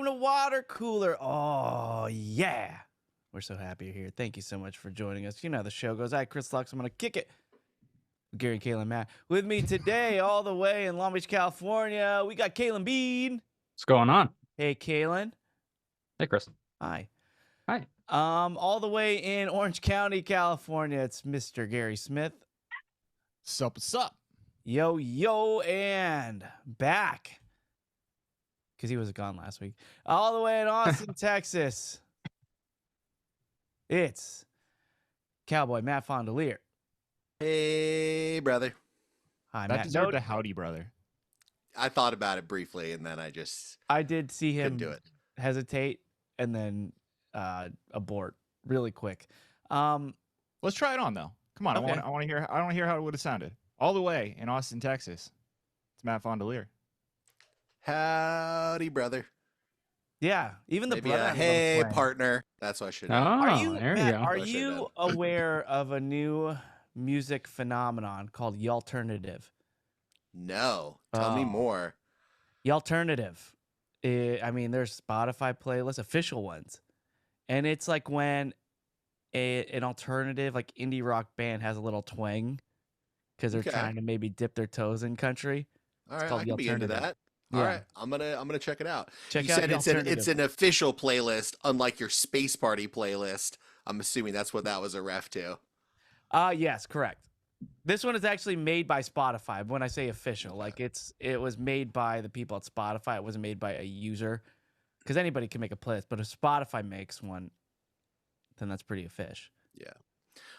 to Watercooler. Oh, yeah. We're so happy you're here. Thank you so much for joining us. You know how the show goes. Chris Lux. I'm going to kick it. Gary, Kalen, Matt. With me today, all the way in Long Beach, California, we got Kalen Bean. What's going on? Hey, Kalen. Hey, Chris. Hi. Hi. All the way in Orange County, California, it's Mr. Gary Smith. What's up? Yo, and back. Because he was gone last week. All the way in Austin, Texas. It's Cowboy Matt Fondelier. Hey, brother. Hi, That Matt. deserved a howdy, brother. I thought about it briefly, and then I did see him couldn't do it. hesitate and then abort really quick. Let's try it on though. Come on, Okay. I want to hear how it would have sounded. All the way in Austin, Texas. It's Matt Fondelier. Howdy, brother. Yeah, even the Maybe brother. a hey, partner. That's what I should Oh, have. Are you, there Matt, you go. are That's what I you should've aware of a new music phenomenon called the alternative? No. Tell me Oh. more. The alternative. I mean, there's Spotify playlists, official ones. And it's like when an alternative, like indie rock band has a little twang because they're Okay. trying to maybe dip their toes in country. All right, called I The can be into Alternative. that. Yeah. All right, I'm gonna check it out. Check You out said The it's Alternative. an official playlist, unlike your Space Party playlist. I'm assuming that's what that was a ref to. Yes, correct. This one is actually made by Spotify. When I say official, like it was made by the people at Spotify. It wasn't made by a user, because anybody can make a playlist. But if Spotify makes one, then that's pretty official. Yeah.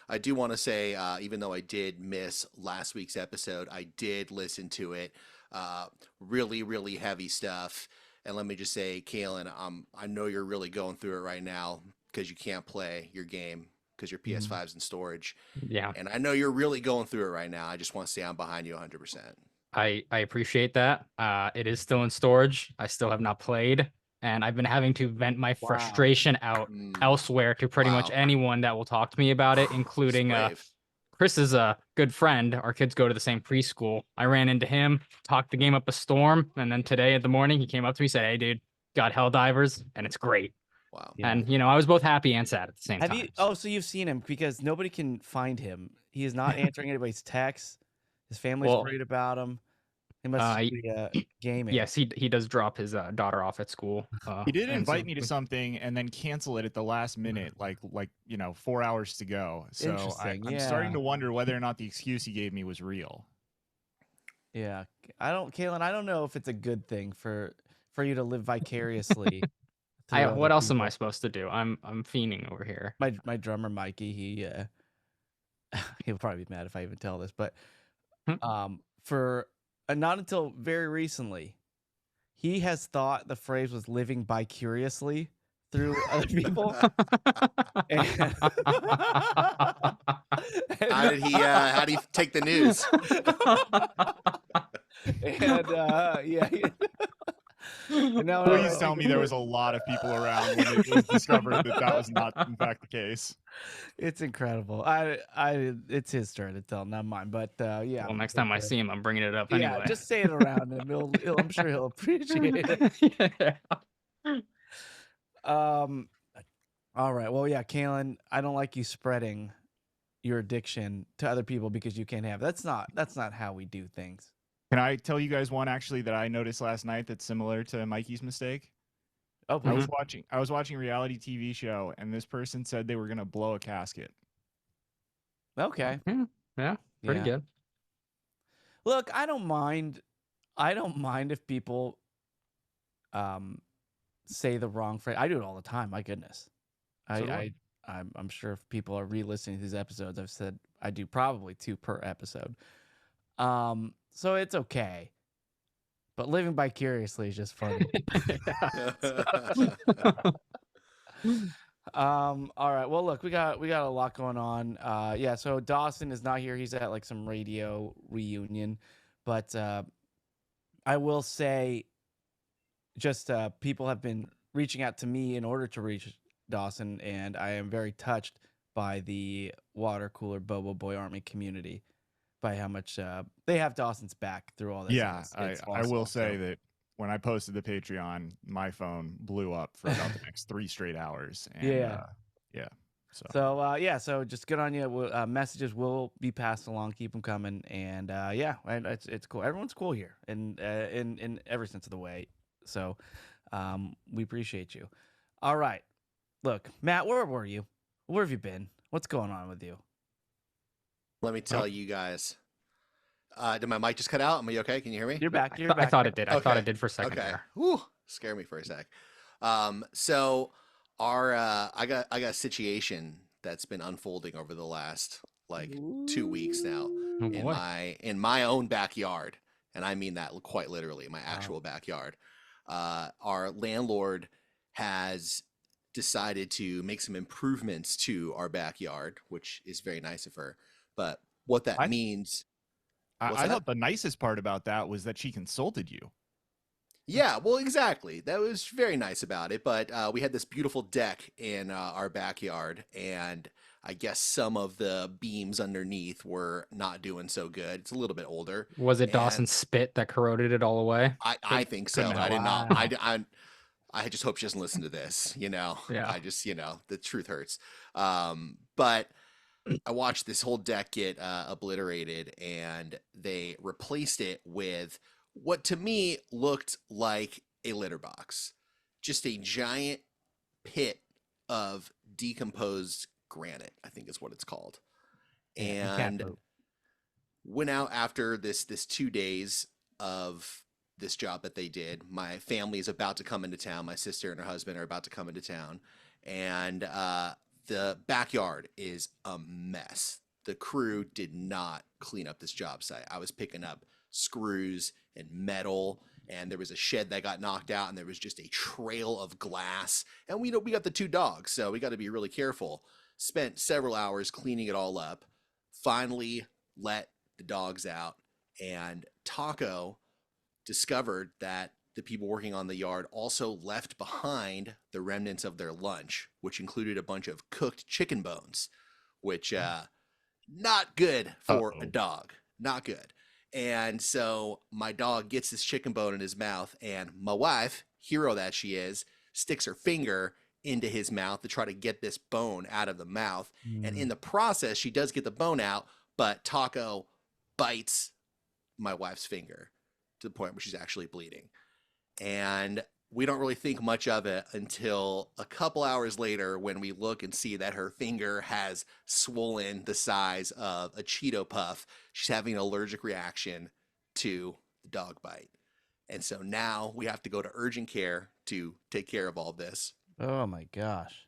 I do want to say, even though I did miss last week's episode, I did listen to it. Really, really heavy stuff. And let me just say, Kalen, I know you're really going through it right now because you can't play your game because your PS5's in storage. Yeah, And I know you're really going through it right now. I just want to say I'm behind you 100%. I appreciate that. It is still in storage. I still have not played, and I've been having to vent my frustration out elsewhere to pretty much Wow. anyone that will talk to me about it, including Brave. Chris is a good friend. Our kids go to the same preschool. I ran into him, talked the game up a storm, and then today in the morning he came up to me and said, "Hey, dude, got Helldivers, and it's great." Wow. Yeah. And I was both happy and sad at the same Have time. you? Oh, so you've seen him, because nobody can find him. He is not answering anybody's texts. His family's Well, worried about him. He must be gaming. Yes, he does drop his daughter off at school. He did and invite so- me to something and then cancel it at the last minute, like 4 hours to go. So Interesting, I'm yeah. starting to wonder whether or not the excuse he gave me was real. Yeah, Kalen, I don't know if it's a good thing for you to live vicariously. through other what else am I people. supposed to do? I'm fiending over here. My drummer Mikey, he'll probably be mad if I even tell this, but for not until very recently, he has thought the phrase was living vicariously through other people. And- How did he take the news? and yeah. And now when I Please tell me there was a lot of people around when it was discovered that was not in fact the case. It's incredible. It's his turn to tell, not mine. But yeah. Well, next time I see him, I'm bringing it up Yeah, anyway. just say it around him. I'm sure he'll appreciate it. Yeah. All right. Well, yeah, Kalen, I don't like you spreading your addiction to other people because you can't have. That's not how we do things. Can I tell you guys one actually that I noticed last night that's similar to Mikey's mistake? Oh, I please. was watching a reality TV show and this person said they were gonna blow a casket. Okay. Yeah, pretty Yeah. good. Look, I don't mind if people say the wrong phrase. I do it all the time. My goodness. So do I'm sure if people are re-listening to these episodes, I've said I do probably 2 per episode. So it's okay. But living vicariously is just funny. All right. Well, look, we got a lot going on. Yeah, so Dawson is not here. He's at like some radio reunion. But I will say, just people have been reaching out to me in order to reach Dawson, and I am very touched by the Watercooler Bobo Boy Army community, by how much they have Dawson's back through all this. Yeah, It's I awesome. will say So, that when I posted the Patreon, my phone blew up for about the next 3 straight hours. And Yeah. yeah. So just good on you. Messages will be passed along. Keep them coming. And it's cool. Everyone's cool here, and in every sense of the way. So we appreciate you. All right. Look, Matt, where were you? Where have you been? What's going on with you? Let me tell you guys. Did my mic just cut out? Am I okay? Can you hear me? You're back. You're I back. thought it did. I thought Okay. it did for a second Okay. there. Whew, scare me for a sec. So our I got a situation that's been unfolding over the last like 2 weeks now Oh in boy. my own backyard, and I mean that quite literally, my actual backyard. Our landlord has decided to make some improvements to our backyard, which is very nice of her. But what that means, I thought the nicest part about that was that she consulted you. yeah, well, exactly. That was very nice about it. But we had this beautiful deck in our backyard, and I guess some of the beams underneath were not doing so good. It's a little bit older. Was it And Dawson's spit that corroded it all away? I think so. couldn't I did not. Wow. I just hope she doesn't listen to this. Yeah. I just the truth hurts. But I watched this whole deck get obliterated, and they replaced it with what to me looked like a litter box, just a giant pit of decomposed granite, I think is what it's called. And went out after this 2 days of this job that they did. My family is about to come into town. My sister and her husband are about to come into town, and the backyard is a mess. The crew did not clean up this job site. I was picking up screws and metal, and there was a shed that got knocked out, and there was just a trail of glass. And we got the 2 dogs, so we got to be really careful. Spent several hours cleaning it all up. Finally let the dogs out, and Taco discovered that the people working on the yard also left behind the remnants of their lunch, which included a bunch of cooked chicken bones, which not good for a dog. Not good. And so my dog gets this chicken bone in his mouth, and my wife, hero that she is, sticks her finger into his mouth to try to get this bone out of the mouth. And in the process, she does get the bone out, but Taco bites my wife's finger to the point where she's actually bleeding. And we don't really think much of it until a couple hours later when we look and see that her finger has swollen the size of a Cheeto Puff. She's having an allergic reaction to the dog bite. And so now we have to go to urgent care to take care of all this. Oh my gosh.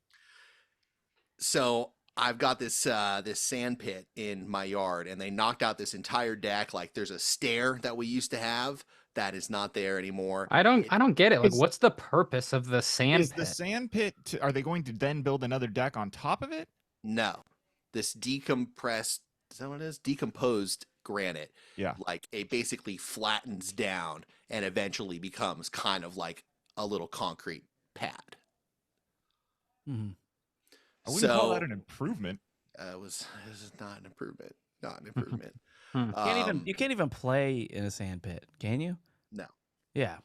So I've got this this sand pit in my yard, and they knocked out this entire deck. Like there's a stair that we used to have that is not there anymore. I don't get it. Like, Is- what's the purpose of the sand Is pit? the sand pit, are they going to then build another deck on top of it? No, this decompressed, is that what it is? Decomposed granite. Yeah. Like it basically flattens down and eventually becomes kind of like a little concrete pad. Mhm. I wouldn't call that an improvement. This is not an improvement. Not an improvement. You can't even play in a sand pit, can you? No. Yeah.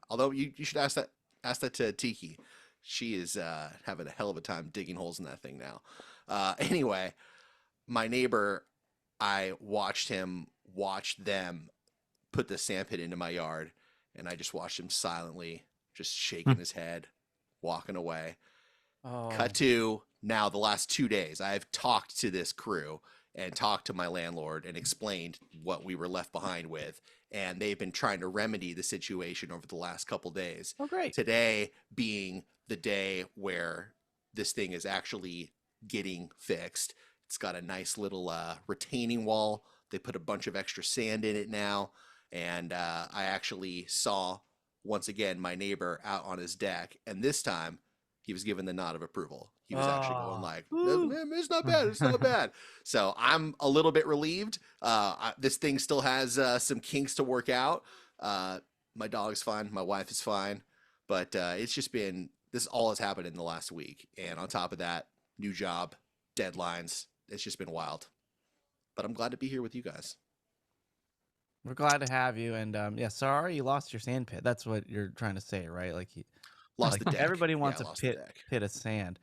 Although you should ask that to Tiki. She is having a hell of a time digging holes in that thing now. Anyway, my neighbor, I watched them put the sand pit into my yard, and I just watched him silently, just shaking his head, walking away. Oh. Cut to now the last 2 days. I've talked to this crew and talked to my landlord and explained what we were left behind with. And they've been trying to remedy the situation over the last couple days. Oh, great. Today being the day where this thing is actually getting fixed. It's got a nice little retaining wall. They put a bunch of extra sand in it now. And I actually saw, once again, my neighbor out on his deck. And this time, he was given the nod of approval. He was actually going like, it's not bad. It's not bad. So I'm a little bit relieved. This thing still has some kinks to work out. My dog's fine. My wife is fine. But it's just been, this all has happened in the last week. And on top of that, new job, deadlines. It's just been wild. But I'm glad to be here with you guys. We're glad to have you, and yeah, sorry you lost your sand pit. That's what you're trying to say, right? Like, Lost like the deck. everybody Yeah, wants a lost the deck. pit of sand,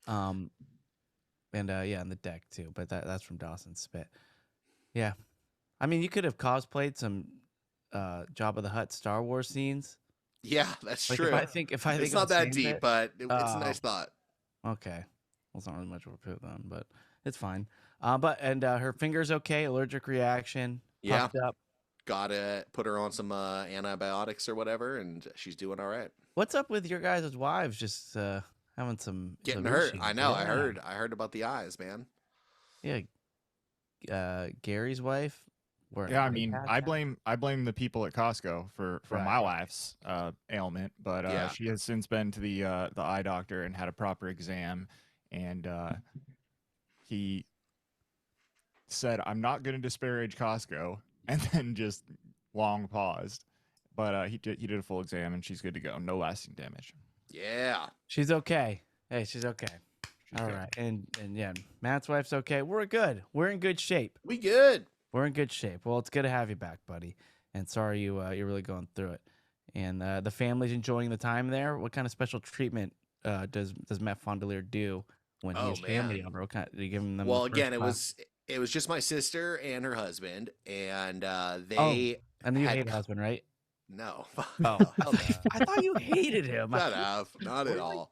and yeah, and the deck too. But that's from Dawson's Spit. Yeah, I mean, you could have cosplayed some Jabba the Hutt Star Wars scenes. Yeah, that's Like true. if I think It's of not a that sand deep, pit, but it's a nice thought. okay. Well, it's not really much of a pit then, but it's fine. But her finger's okay. Allergic reaction. Yeah. Puffed up. Gotta put her on some antibiotics or whatever, and she's doing all right. What's up with your guys' wives just having some Getting some hurt. issues? I know. Yeah. I heard about the eyes, man. Yeah. Gary's wife. Yeah, I mean, I blame the people at Costco for Right. my wife's ailment, but Yeah. she has since been to the eye doctor and had a proper exam, and he said, "I'm not going to disparage Costco," and then just long paused. But he did a full exam, and she's good to go. No lasting damage. Yeah. She's okay. Hey, she's okay. She's All good. right, and yeah, Matt's wife's okay. We're good. We're in good shape. We good. We're in good shape. Well, it's good to have you back, buddy. And sorry you're really going through it. And the family's enjoying the time there. What kind of special treatment does Matt Fondelier do when he Oh, has family man. over? What kind, do you give them? the Well, first again, class? it was just my sister and her husband, and they And you had hate husband, right? no. Oh, No, hell no. I thought you hated him. Shut up. Not at all.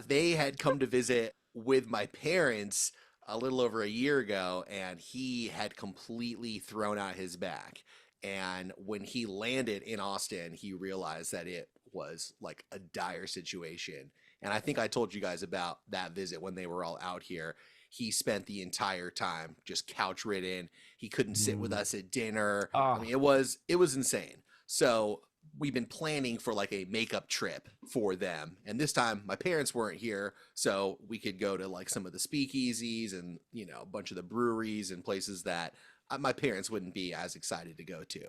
They had come to visit with my parents a little over a year ago, and he had completely thrown out his back. And when he landed in Austin, he realized that it was like a dire situation. And I think I told you guys about that visit when they were all out here. He spent the entire time just couch ridden. He couldn't sit with us at dinner. I Oh. mean, it was insane. So we've been planning for like a makeup trip for them. And this time my parents weren't here, so we could go to like some of the speakeasies and, you know, a bunch of the breweries and places that my parents wouldn't be as excited to go to.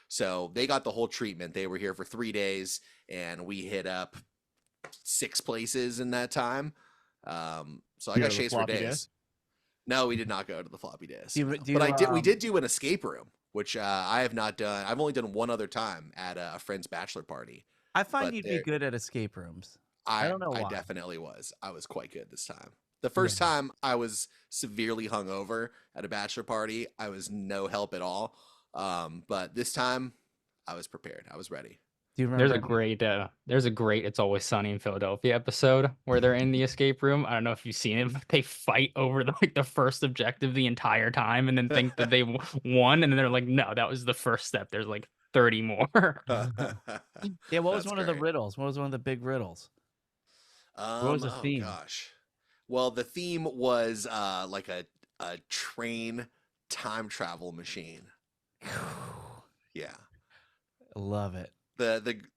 So they got the whole treatment. They were here for 3 days, and we hit up 6 places in that time. So I You go got to the chased for floppy days. disk? No, we did not go to the floppy disk. Do you- no. do you, But we did do an escape room, which I have not done. I've only done one other time at a friend's bachelor party. I find But you'd be there- good at escape rooms. I don't know I why. definitely was. I was quite good this time. The first time I was severely hungover at a bachelor party. I was no help at all. But this time I was prepared. I was ready. Do you remember? There's a great It's Always Sunny in Philadelphia episode where they're in the escape room. I don't know if you've seen it, but they fight over the first objective the entire time and then think that they won, and then they're like, no, that was the first step. There's like 30 more. Yeah, what was That's one of the great. riddles? What was one of the big riddles? was the Oh theme? gosh. Well, the theme was like a train time travel machine. Yeah. Love it.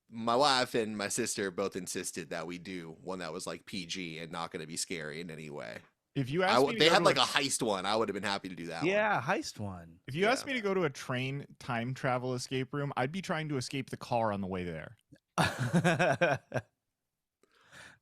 My wife and my sister both insisted that we do one that was like PG and not going to be scary in any way. If you asked me to They go had to like a heist one. I would have been happy to do that one. Yeah, heist one. if you asked Yeah. me to go to a train time travel escape room, I'd be trying to escape the car on the way there.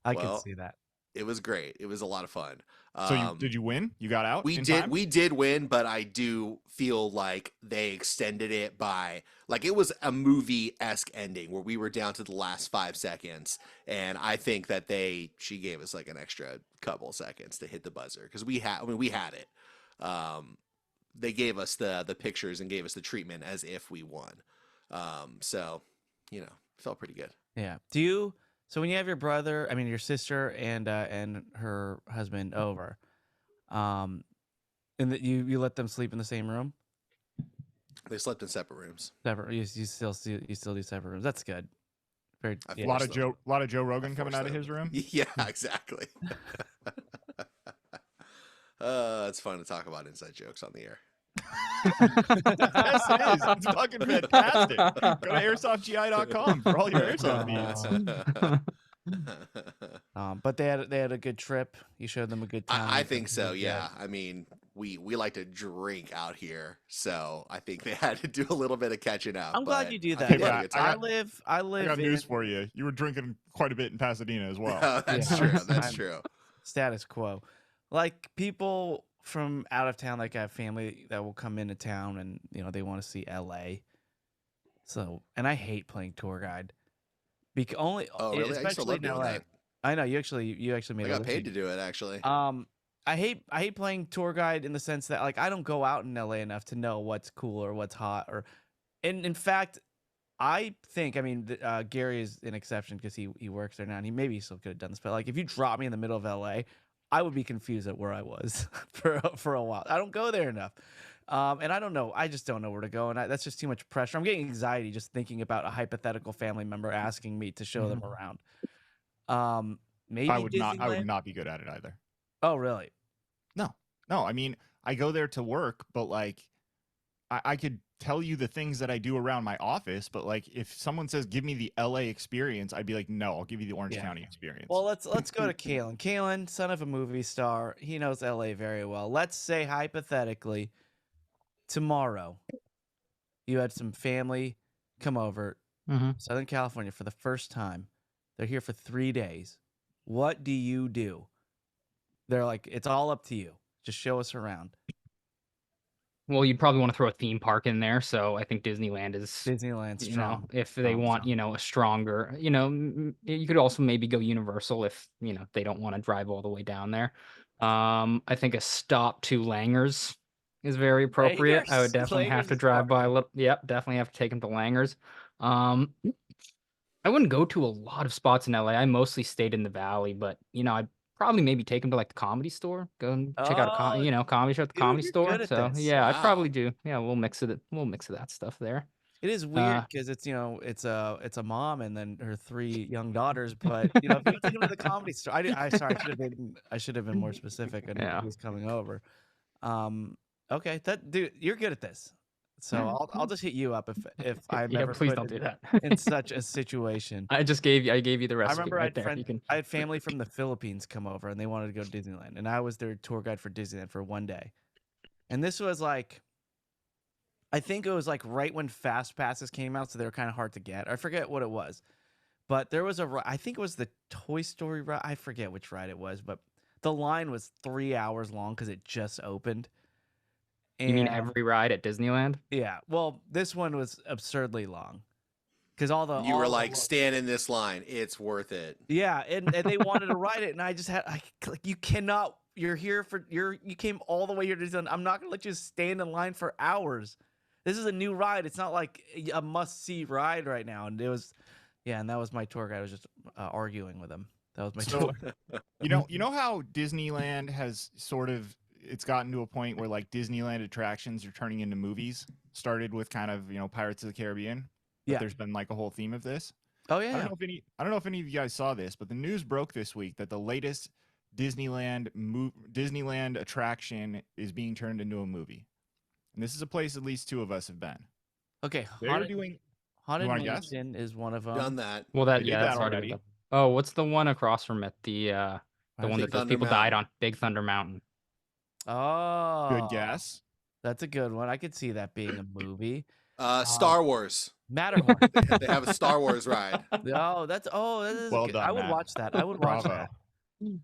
I can Well, see that. It was great. It was a lot of fun. So did you win? You got out? We in did. time? We did win, but I do feel like they extended it by like it was a movie-esque ending where we were down to the last 5 seconds, and I think that she gave us like an extra couple seconds to hit the buzzer because we had it. They gave us the pictures and gave us the treatment as if we won. So felt pretty good. Yeah. So when you have your sister and her husband over, and that you let them sleep in the same room? They slept in separate rooms. Separate. You still do separate rooms. That's good. Very. I Yeah. A lot forced of them. Joe Rogan I coming forced out of them. his room. Yeah, exactly. It's fun to talk about inside jokes on the air. Yes, it is. It's fucking fantastic. Go to airsoftgi.com for all your airsoft needs. But they had a good trip. You showed them a good time. I think so. Yeah. I mean, we like to drink out here, so I think they had to do a little bit of catching up. I'm glad but you do I that. think they Yeah, had a good I time. live. I got in news for you. You were drinking quite a bit in Pasadena as well. That's Yeah. true. That's I'm- true. status quo. Like people from out of town, like I have family that will come into town, and they want to see LA. So, and I hate playing tour guide because Oh, really? I used to especially love in doing LA. that. I know you actually made I a got paid living. to do it, actually. I hate playing tour guide in the sense that like I don't go out in LA enough to know what's cool or what's hot and in fact, I think Gary is an exception because he works there now and he maybe still could have done this, but like if you drop me in the middle of LA, I would be confused at where I was for a while. I don't go there enough. And I don't know. I just don't know where to go, and that's just too much pressure. I'm getting anxiety just thinking about a hypothetical family member asking me to show them around. I Maybe would Disneyland. not be good at it either. Oh, really? No. I mean, I go there to work, but like, I could tell you the things that I do around my office, but like, if someone says give me the LA experience, I'd be like, no, I'll give you the Orange Yeah. County experience. Well, let's go to Kalen. Kalen, son of a movie star, he knows LA very well. Let's say hypothetically, tomorrow, you had some family come over, Southern California for the first time. They're here for 3 days. What do you do? They're like, it's all up to you. Just show us around. Well, you'd probably want to throw a theme park in there, so I think Disneyland is, Disneyland's strong. if they want, a stronger, you could also maybe go Universal if, they don't want to drive all the way down there. I think a stop to Langer's is very appropriate. I would definitely have to drive by a little. Yep, definitely have to take them to Langer's. I wouldn't go to a lot of spots in LA. I mostly stayed in the Valley, but I'd probably maybe take them to like the Comedy Store, go and check out a comedy show at the Comedy you're Store. good at So this. yeah, I'd Wow. probably do. Yeah, we'll mix it. We'll mix of that stuff there. It is weird because it's it's a mom and then her 3 young daughters. But if you take them to the Comedy Store, sorry, I should have been more specific on Yeah. who's coming over. Okay, dude, you're good at this. So I'll just hit you up if I'm Yeah, ever please put don't do that. in such a situation. I gave you the I recipe remember right there. You can. I had family from the Philippines come over and they wanted to go to Disneyland, and I was their tour guide for Disneyland for 1 day. And this was like, I think it was like right when Fast Passes came out, so they were kind of hard to get. I forget what it was, but there was I think it was the Toy Story ride. I forget which ride it was, but the line was 3 hours long because it just opened. You mean every ride at Disneyland? Yeah. Well, this one was absurdly long because You were like, stand in this line. It's worth it. Yeah, and they wanted to ride it, and I just had like, you cannot. You're here you came all the way here to Disneyland. I'm not gonna let you stand in line for hours. This is a new ride. It's not like a must-see ride right now. And it was, yeah, and that was my tour guide. I was just arguing with him. That was my tour. You know how Disneyland has it's gotten to a point where like Disneyland attractions are turning into movies. Started with kind of Pirates of the Caribbean. But there's been like a whole theme of this. Oh yeah. I don't know if any of you guys saw this, but the news broke this week that the latest Disneyland attraction is being turned into a movie. And this is a place at least 2 of us have been. Okay, Haunted Mansion is one of them. Done that. Well, They did that's that already. Oh, what's the one across from it? The one that those people died on, Big Thunder Mountain. Oh, good guess. That's a good one. I could see that being a movie. Star Wars. Matterhorn. They have a Star Wars ride. Oh, that is well good. done, I would Matt. watch that. I would watch that.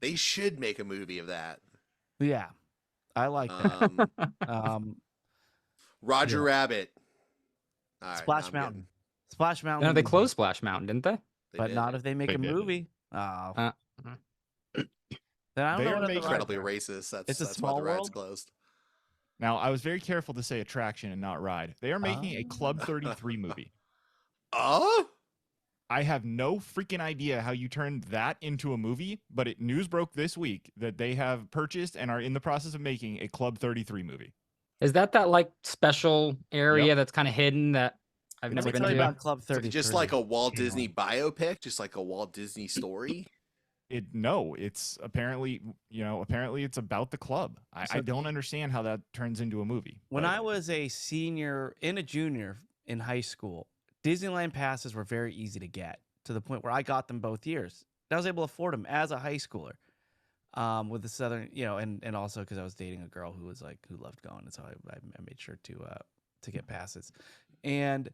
They should make a movie of that. Yeah, I like that. Roger Rabbit. All right, Splash Mountain. Splash Mountain. No, they closed Splash Mountain, didn't they? But not if they make a movie. Oh. Then I don't know what incredibly racist. That's why the ride's closed. Now, I was very careful to say attraction and not ride. They are making a Club 33 movie. Oh? I have no freaking idea how you turned that into a movie, but news broke this week that they have purchased and are in the process of making a Club 33 movie. Is that like special area that's kind of hidden that I've never been to? About Club 33. Just like a Walt Disney biopic, just like a Walt Disney story. It's apparently it's about the club. I don't understand how that turns into a movie. When I was a senior and a junior in high school, Disneyland passes were very easy to get, to the point where I got them both years. I was able to afford them as a high schooler. With the Southern, and also because I was dating a girl who loved going, and so I made sure to get passes, and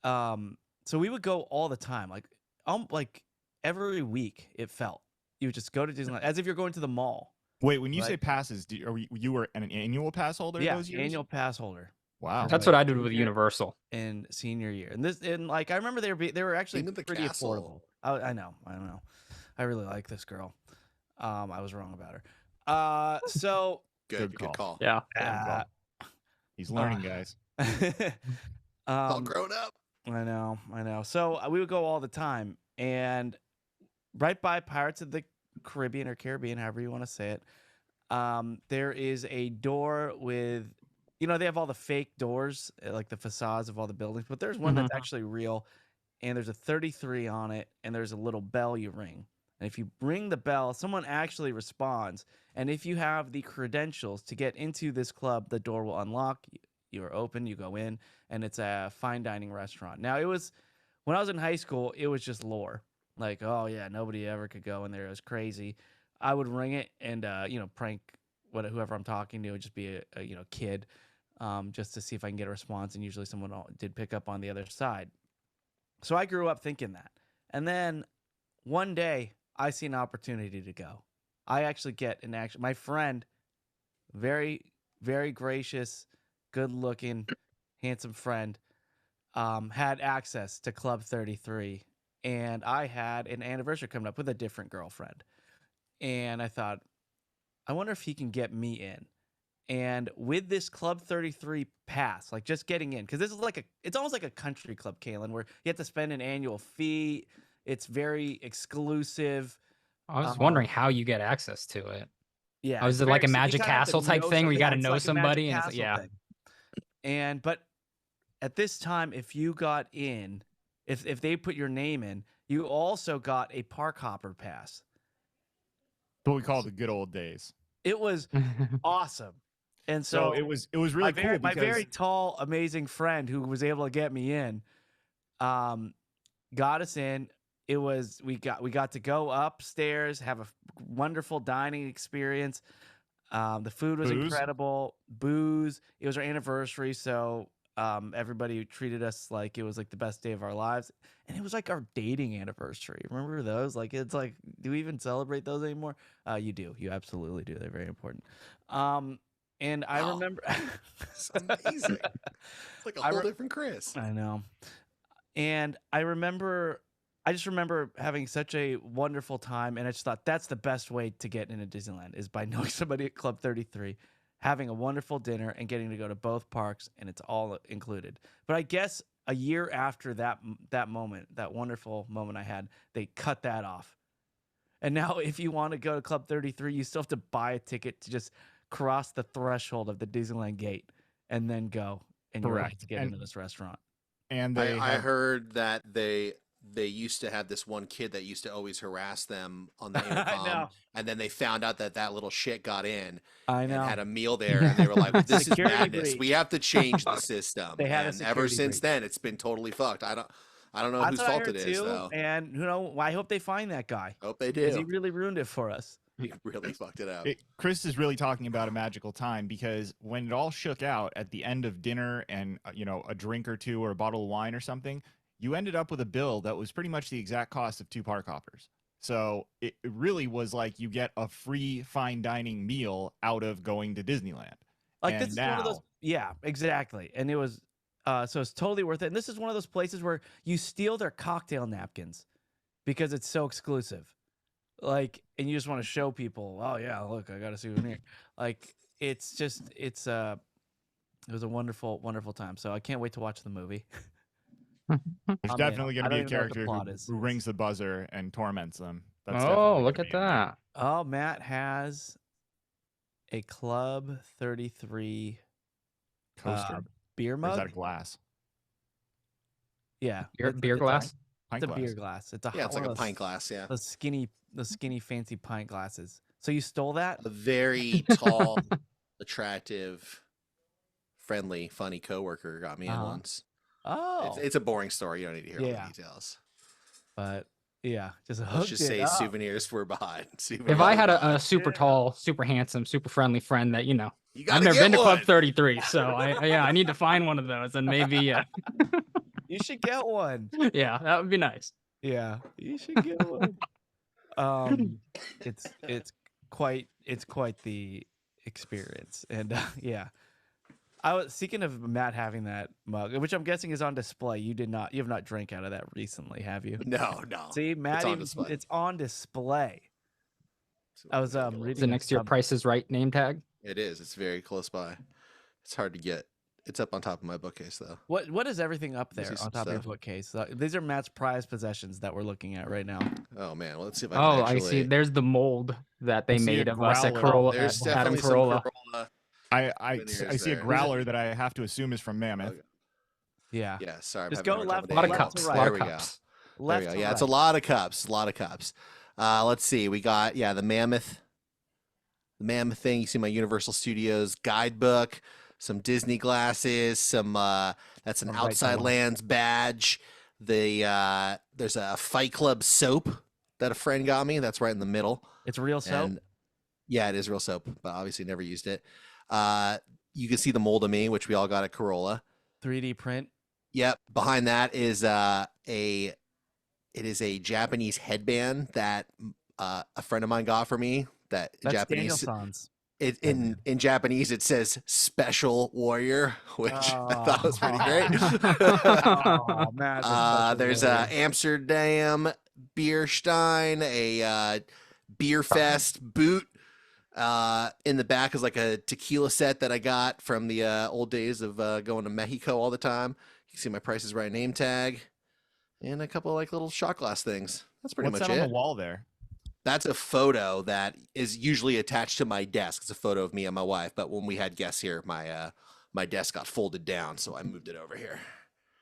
so we would go all the time, like every week. It felt you would just go to Disneyland as if you're going to the mall. Wait, when you Right. say passes, you were an annual pass holder Yeah, those years? annual pass holder. Wow. That's Right. what I did with Junior Universal. and senior year, and like I remember they were actually King of the pretty Castle. affordable. I know. I really like this girl. I was wrong about her. So Good Good call. Yeah. uh, He's learning, guys. All um, grown up. I know. So we would go all the time, and right by Pirates of the Caribbean or Caribbean, however you want to say it, there is a door with, they have all the fake doors, like the facades of all the buildings, but there's one that's actually real, and there's a 33 on it, and there's a little bell you ring. And if you ring the bell, someone actually responds. And if you have the credentials to get into this club, the door will unlock. You're open, you go in, and it's a fine dining restaurant. Now, when I was in high school, it was just lore. Like, oh, yeah, nobody ever could go in there. It was crazy. I would ring it and, prank whoever I'm talking to. It would just be a kid, just to see if I can get a response. And usually someone did pick up on the other side. So I grew up thinking that. And then one day I see an opportunity to go. I actually get my friend, very, very gracious, good looking, handsome friend, had access to Club 33. And I had an anniversary coming up with a different girlfriend. And I thought, I wonder if he can get me in. And with this Club 33 pass, like just getting in, because this is it's almost like a country club, Kalen, where you have to spend an annual fee. It's very exclusive. I was wondering how you get access to it. Yeah. Oh, is it like a Magic Castle type thing where you got to know somebody? And it's like, yeah. But at this time, if you got in, if they put your name in, you also got a park hopper pass. What we call the good old days. It was awesome. And So it was really cool because my very tall, amazing friend who was able to get me in, got us in. It was we got to go upstairs, have a wonderful dining experience. The food was incredible. Booze. It was our anniversary, so everybody treated us like it was like the best day of our lives, and it was like our dating anniversary. Remember those? Like, it's like, do we even celebrate those anymore? You do. You absolutely do. They're very important. And I remember it's amazing. It's like a whole different Chris. I know. And I just remember having such a wonderful time, and I just thought that's the best way to get into Disneyland is by knowing somebody at Club 33, having a wonderful dinner, and getting to go to both parks, and it's all included. But I guess a year after that moment, that wonderful moment I had, they cut that off. And now if you want to go to Club 33, you still have to buy a ticket to just cross the threshold of the Disneyland gate and then go, and you're right to get into this restaurant. And I heard that they used to have this one kid that used to always harass them on the intercom, and then they found out that little shit got in and had a meal there, and they were like, "This is madness. We have to change the system." And ever since then, it's been totally fucked. I don't know whose fault it is, though. And I hope they find that guy. Hope they do. Because he really ruined it for us. He really fucked it up. Chris is really talking about a magical time, because when it all shook out at the end of dinner and a drink or two or a bottle of wine or something, you ended up with a bill that was pretty much the exact cost of 2 park hoppers. So it really was like you get a free fine dining meal out of going to Disneyland. Like, this is one of those. Yeah, exactly. And it was so it's totally worth it. And this is one of those places where you steal their cocktail napkins because it's so exclusive. Like, and you just want to show people, oh yeah, look, I got a souvenir. Like, it was a wonderful, wonderful time. So I can't wait to watch the movie. There's definitely going to be a character who rings the buzzer and torments them. That's look at that. Oh, Matt has a Club 33 coaster beer mug. Or is that a glass? Yeah, beer glass. It's a beer glass. It's like a pint glass. Yeah, the skinny fancy pint glasses. So you stole that? A very tall, attractive, friendly, funny coworker got me in once. Oh, it's a boring story. You don't need to hear all the details. But yeah, let's just say souvenirs were bought. If I had a super tall, super handsome, super friendly friend that I've never been to Club 33, so I need to find one of those, and maybe you should get one. Yeah, that would be nice. Yeah, you should get one. It's quite the experience. And yeah, I was speaking of Matt having that mug, which I'm guessing is on display. You have not drank out of that recently, have you? No. See, Matt, on display. it's on display. I was Is reading it next to your Price is Right name tag? It is. It's very close by. It's hard to get. It's up on top of my bookcase though. What is everything up Let me there see on some top of your stuff. bookcase? These are Matt's prized possessions that we're looking at right now. Oh man, well, let's see if I can Oh, actually. I see. There's the mold that they I see a made of us at growler. Corolla. There's at Adam definitely some Carolla. Corolla. I Veneers see a there. growler that I have to assume is from Mammoth. Okay. Yeah. Yeah, sorry. I'm Just having go a hard time left, A lot of with left names. to cups. right. A lot There of we go. cups. There Left we go. to Yeah, right. it's a lot of cups. A lot of cups. Let's see. We got the Mammoth thing. You see my Universal Studios guidebook, some Disney glasses, some that's an From right to Outside left. Lands badge. There's a Fight Club soap that a friend got me. That's right in the middle. It's real soap. And yeah, it is real soap, but obviously never used it. You can see the mold of me, which we all got at Corolla. 3D print. Yep. Behind that is it is a Japanese headband that a friend of mine got for me. That That's Japanese. Daniel-san's. In Japanese, it says "Special Warrior," which I thought was pretty great. Oh, Matt, There's a Amsterdam beer stein, a Beer Fest boot. In the back is like a tequila set that I got from the old days of going to Mexico all the time. You can see my Price is Right name tag, and a couple of like little shot glass things. That's pretty What's much that on it. the wall there? That's a photo that is usually attached to my desk. It's a photo of me and my wife. But when we had guests here, my desk got folded down, so I moved it over here.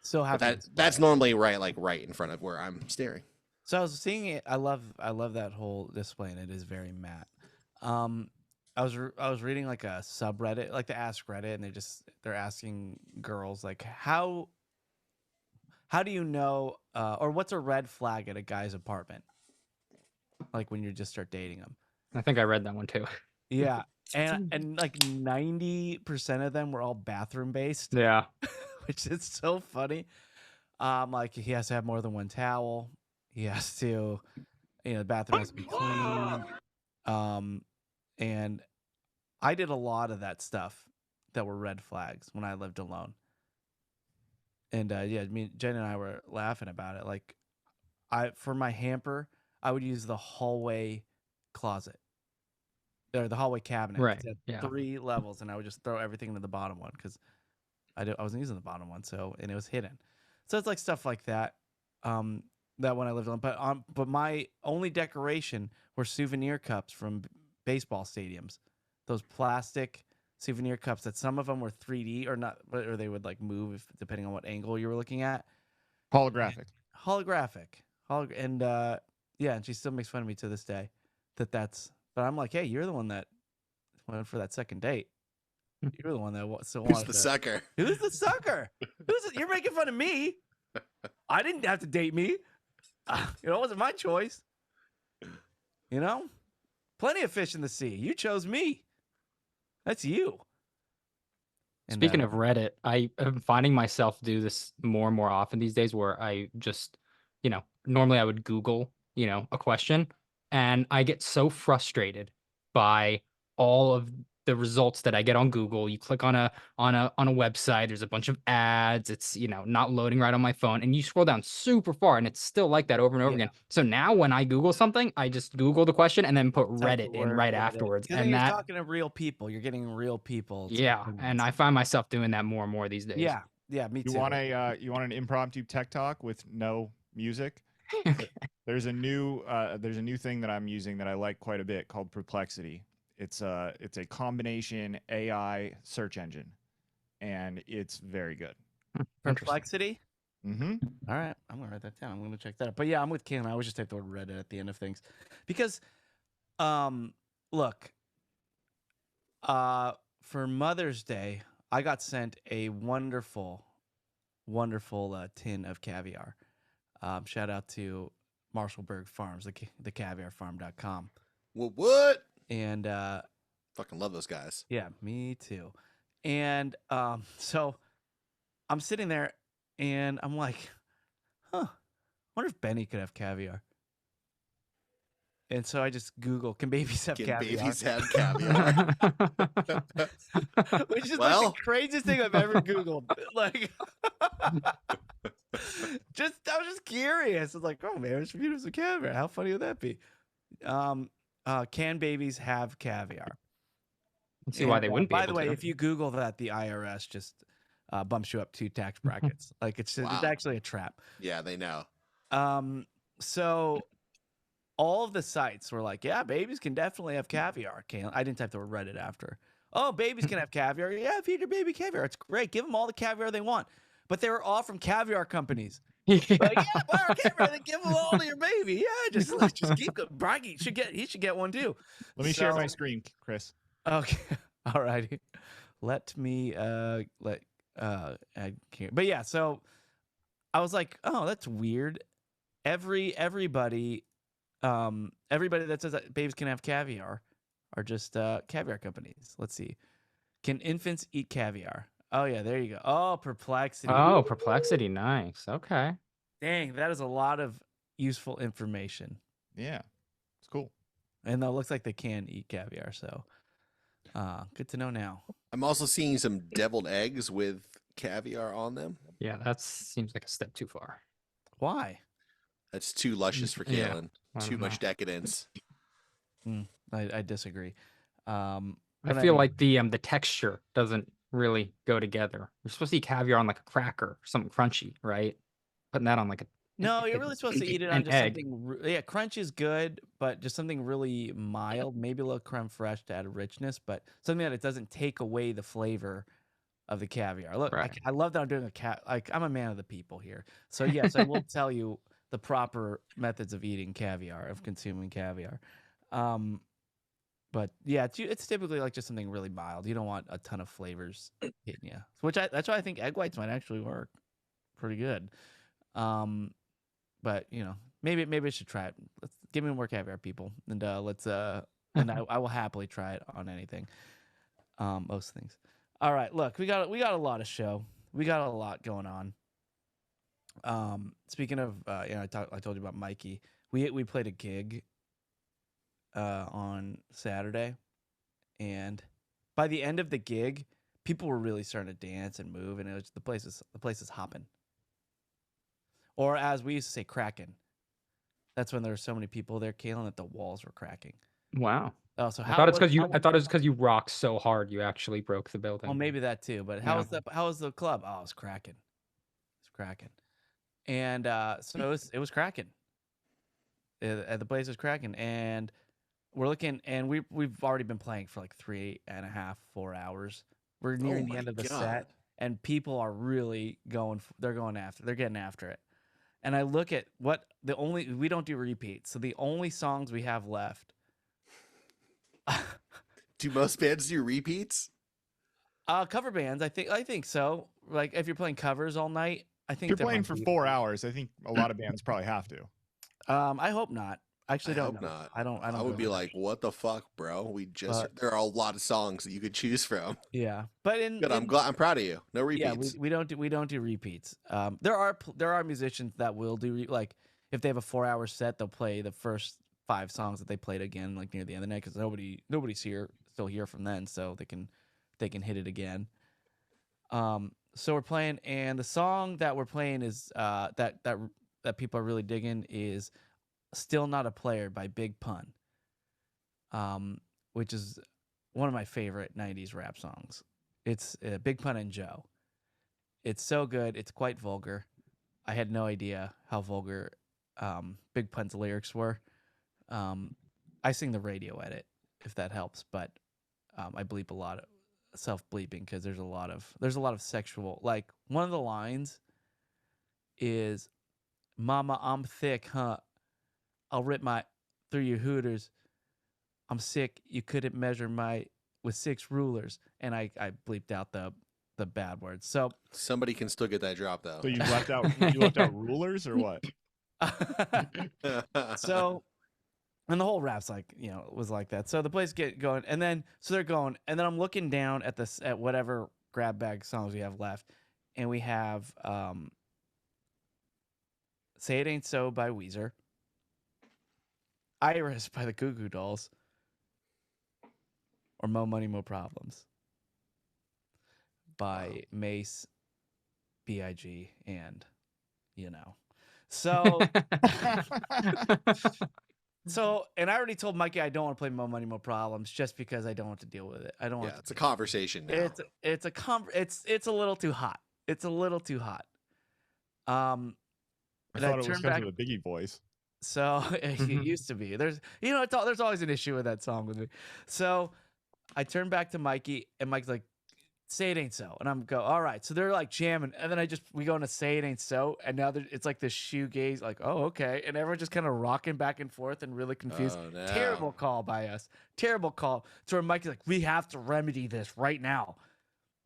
So But happy. that's normally right in front of where I'm staring. So I was seeing it. I love that whole display, and it is very Matt. I was reading like a subreddit, like the Ask Reddit, and they're asking girls like how do you know or what's a red flag at a guy's apartment? Like when you just start dating them. I think I read that one too. Yeah, and like 90% of them were all bathroom based. Yeah. Which is so funny. Like he has to have more than one towel. He has to, the bathroom has to be clean. And I did a lot of that stuff that were red flags when I lived alone. And Jen and I were laughing about it. Like for my hamper, I would use the hallway closet or the hallway cabinet. Right. It had Yeah. 3 levels, and I would just throw everything into the bottom one because I wasn't using the bottom one, and it was hidden. So it's like stuff like that. That when I lived alone, but my only decoration were souvenir cups from baseball stadiums. Those plastic souvenir cups that some of them were 3D or not, or they would like move depending on what angle you were looking at. Holographic. And and she still makes fun of me to this day that's. But I'm like, hey, you're the one that went for that second date. You're the one that still Who's wanted the to- sucker? Who's the sucker? You're making fun of me. I didn't have to date me. It wasn't my choice. Plenty of fish in the sea. You chose me. That's you. And, Speaking of Reddit, I am finding myself do this more and more often these days where I just, normally I would Google, a question, and I get so frustrated by all of the results that I get on Google. You click on a website, there's a bunch of ads, it's not loading right on my phone, and you scroll down super far and it's still like that over and over again. So now when I Google something, I just Google the question and then put type Reddit the in word right Reddit. afterwards. 'Cause then you're talking to real people. You're getting real people. Yeah, and I find myself doing that more and more these days. Yeah, me too. You want an impromptu tech talk with no music? There's a new thing that I'm using that I like quite a bit called Perplexity. It's a combination AI search engine, and it's very good. Perplexity. Mm-hmm. All right, I'm gonna write that down. I'm gonna check that out. But yeah, I'm with Ken. I always just type the word Reddit at the end of things, because, look, for Mother's Day, I got sent a wonderful tin of caviar. Shout out to Marshallberg Farms, the caviarfarm.com. What? And Fucking love those guys. yeah, me too. And so I'm sitting there and I'm like, wonder if Benny could have caviar. And so I just Google, can babies have Can caviar? babies have caviar? Which is like Well. the craziest thing I've ever Googled. Like, I was just curious. It's like, oh man, it's beautiful some caviar. How funny would that be? Can babies have caviar? Let's see why they wouldn't be By able the way, to. if you Google that, the IRS just bumps you up 2 tax brackets. Like it's Wow. actually a trap. Yeah, they know. So all of the sites were like, yeah, babies can definitely have caviar. I didn't type the word Reddit after. Oh, babies can have caviar. Yeah, feed your baby caviar. It's great. Give them all the caviar they want. But they were all from caviar companies. Yeah. Like, yeah, buy our caviar. Then give them all to your baby. Yeah, just keep going. Braggy he should get one too. Let me share my screen, Chris. Okay, all righty. Let me add here. But yeah, so I was like, oh, that's weird. Everybody that says that babies can have caviar are just caviar companies. Let's see. Can infants eat caviar? Oh yeah, there you go. Oh, Perplexity. Oh, Perplexity. Nice. Okay. Dang, that is a lot of useful information. Yeah, it's cool. And it looks like they can eat caviar, so good to know now. I'm also seeing some deviled eggs with caviar on them. Yeah, that seems like a step too far. Why? That's too luscious for Yeah, Kalen. I Too don't much know. decadence. I disagree. I but feel like the texture doesn't really go together. You're supposed to eat caviar on like a cracker, or something crunchy, right? Putting that on like a No, you're really supposed to eat it on an just egg. something. Yeah, crunch is good, but just something really mild. Maybe a little creme fraiche to add richness, but something that it doesn't take away the flavor of the caviar. Look, Right. I love that I'm doing like I'm a man of the people here. So yes, I will tell you the proper methods of eating caviar, of consuming caviar. But yeah, it's typically like just something really mild. You don't want a ton of flavors hitting you. That's why I think egg whites might actually work pretty good. But maybe I should try it. Let's give me more caviar, people, and and I will happily try it on anything. Most things. All right, look, we got a lot of show. We got a lot going on. Speaking of, I told you about Mikey. We played a gig on Saturday, and by the end of the gig, people were really starting to dance and move, and the place is hopping. Or as we used to say, cracking. That's when there were so many people there, Kalen, that the walls were cracking. Wow. Oh, so I thought it was because you rocked so hard you actually broke the building. Well, maybe that too. But how was the club? Oh, it was cracking. It's cracking. And so it was cracking. The place was cracking, and we're looking, and we've already been playing for like 3.5, 4 hours. We're nearing the end of the set, and people are really going. They're getting after it. And I look at we don't do repeats, so the only songs we have left. Do most bands do repeats? Cover bands, I think so. Like if you're playing covers all night, I think If you're playing for 4 hours, I think a lot of bands probably have to. I hope not. Actually, I hope not. I don't. I would be like, what the fuck, bro? There are a lot of songs that you could choose from. Yeah, but I'm proud of you. No repeats. Yeah, we don't do repeats. There are musicians that will do like if they have a 4-hour set, they'll play the first 5 songs that they played again, like near the end of the night, because nobody's still here from then, so they can hit it again. So we're playing, and the song that we're playing is that people are really digging is "Still Not a Player" by Big Pun, which is one of my favorite 90s rap songs. It's Big Pun and Joe. It's so good. It's quite vulgar. I had no idea how vulgar Big Pun's lyrics were. I sing the radio edit, if that helps, but I bleep a lot of self-bleeping because there's a lot of sexual. Like one of the lines is, "Mama, I'm thick, huh? I'll rip through your hooters. I'm sick. You couldn't measure with 6 rulers," and I bleeped out the bad words. So somebody can still get that drop though. So you left out rulers or what? So, and the whole rap's was like that. So the place get going, and then they're going, and then I'm looking down at whatever grab bag songs we have left, and we have "Say It Ain't So" by Weezer. Iris by the Goo Goo Dolls, or Mo Money, Mo Problems by Mace, B.I.G., and, So, and I already told Mikey I don't want to play Mo Money, Mo Problems just because I don't want to deal with it. I don't want Yeah, it's a conversation now. it's a little too hot. It's a little too hot. I and thought it was turned because back. of the Biggie voice. So it used to be. There's there's always an issue with that song with me. So I turned back to Mikey, and Mike's like, "Say it ain't so," and I'm go, "All right." So they're like jamming, and then we go into "Say it ain't so," and now it's like this shoegaze, like, "Oh, okay," and everyone's just kind of rocking back and forth and really confused. Oh, no. Terrible call by us. Terrible call. So Mikey's like, "We have to remedy this right now.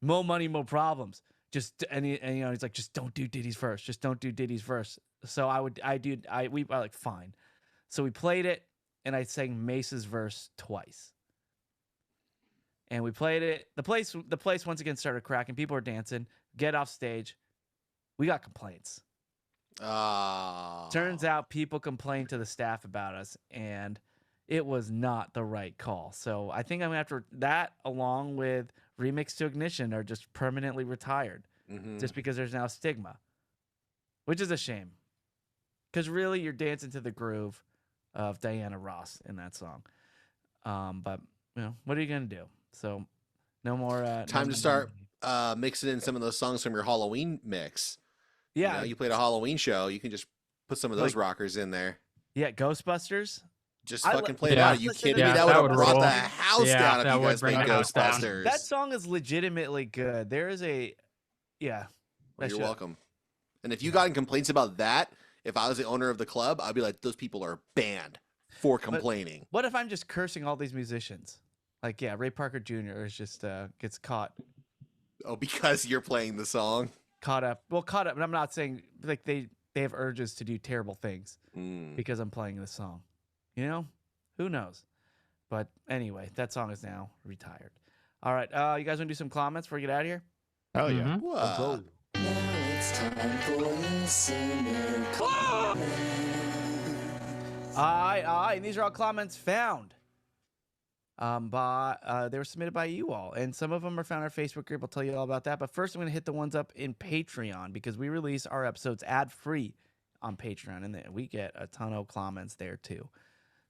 Mo Money, Mo Problems." He's like, "Just don't do Diddy's verse. Just don't do Diddy's verse." So we like, fine. So we played it, and I sang Mace's verse twice. And we played it. The place once again started cracking. People were dancing. Get off stage. We got complaints. Turns out people complained to the staff about us, and it was not the right call. So I think I'm gonna have to, that along with Remix to Ignition are just permanently retired, just because there's now stigma, which is a shame. Because really, you're dancing to the groove of Diana Ross in that song. But what are you gonna do? So, no more. Time to start mixing in some of those songs from your Halloween mix. Yeah, you played a Halloween show. You can just put some of those rockers in there. Yeah, Ghostbusters. Just fucking play it out. Are you kidding me? That would have brought the house down if you guys played Ghostbusters. That song is legitimately good. There is a, yeah. Well, you're welcome. And if you got complaints about that, if I was the owner of the club, I'd be like, those people are banned for complaining. But what if I'm just cursing all these musicians? Like, yeah, Ray Parker Jr. is just gets caught. Oh, because you're playing the song? Caught up. And I'm not saying like they have urges to do terrible things because I'm playing the song. Who knows? But anyway, that song is now retired. All right, you guys want to do some comments before we get out of here? Hell yeah. Let's go. Now it's time for listener comments. And these are all comments found. They were submitted by you all, and some of them are found in our Facebook group. I'll tell you all about that. But first, I'm going to hit the ones up in Patreon because we release our episodes ad-free on Patreon, and we get a ton of comments there too.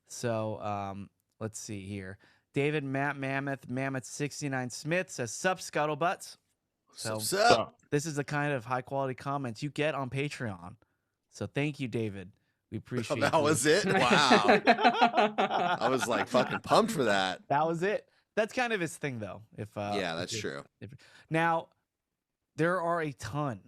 So let's see here. David Mammoth 69 Smith says, "Sup, Scuttlebutts." So this is the kind of high quality comments you get on Patreon. So thank you, David. We appreciate it. That was it? Wow. I was like fucking pumped for that. That was it. That's kind of his thing, though. Yeah, that's true. Now, there are a ton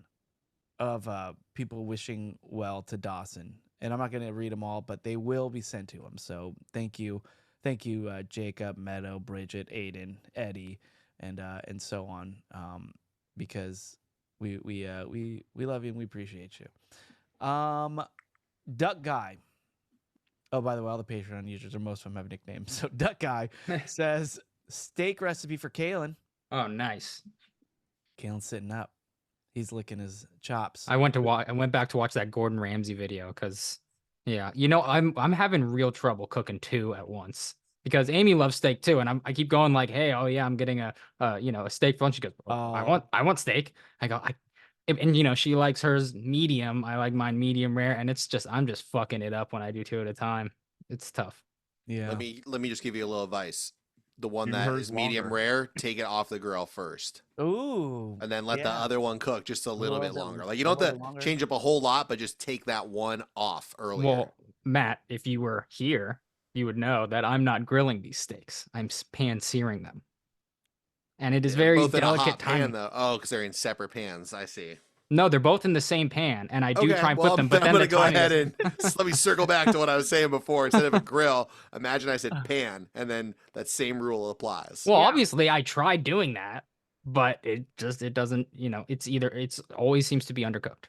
of people wishing well to Dawson, and I'm not going to read them all, but they will be sent to him. So thank you, Jacob, Meadow, Bridget, Aiden, Eddie, and so on, because we love you and we appreciate you. Duck Guy. Oh, by the way, all the Patreon users, or most of them, have nicknames. So Duck Guy says, "Steak recipe for Kalen." Oh, nice. Kalen's sitting up. He's licking his chops. I went back to watch that Gordon Ramsay video because, yeah, I'm having real trouble cooking two at once because Amy loves steak too, and I keep going like, hey, oh yeah, I'm getting a steak for lunch. She goes, I want steak. I go, and she likes hers medium. I like mine medium rare, and I'm just fucking it up when I do two at a time. It's tough. Yeah. Let me just give you a little advice. The one that is medium rare, take it off the grill first. Ooh. And then let the other one cook just a little bit longer. Like you don't have to change up a whole lot, but just take that one off earlier. Well, Matt, if you were here, you would know that I'm not grilling these steaks. I'm pan searing them. And it is very both delicate in a hot timing. pan, though. Oh, because they're in separate pans. I see. No, they're both in the same pan, and I do try and put them. But I'm then going to go ahead and let me circle back to what I was saying before. Instead of a grill, imagine I said pan, and then that same rule applies. Well, obviously, I tried doing that, but it doesn't. It's always seems to be undercooked.